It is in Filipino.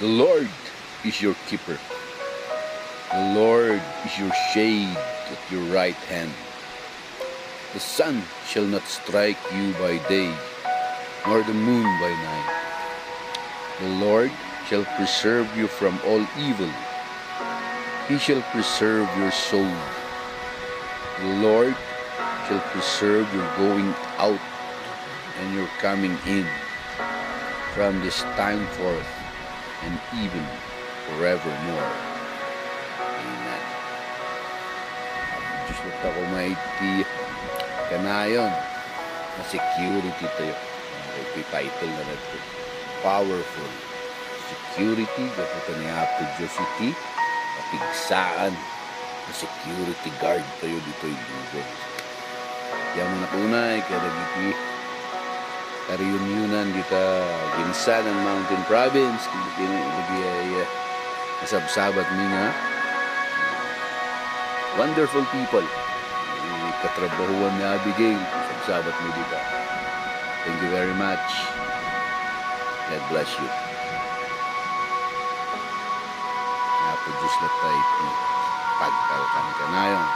The Lord is your keeper. The Lord is your shade at your right hand. The sun shall not strike you by day, nor the moon by night. The Lord shall preserve you from all evil. He shall preserve your soul. The Lord shall preserve your going out and your coming in from this time forth and even forevermore. Amen. Diyos na ako maiti kanayon na security tayo. Ito'y title na nato. Powerful security. Gaputan niya po Diyos iti. Kapigsaan na security guard tayo dito'y lugod. Yang mga tunay kaya nagiti reunion dito Ginsanan Mountain Province lagi ay nasabsabat mga wonderful people katrabahuan ni Abigail sabsabat mo dito. Thank you very much. God bless you. Napo Diyos na tayo pagkalkan ka na yun.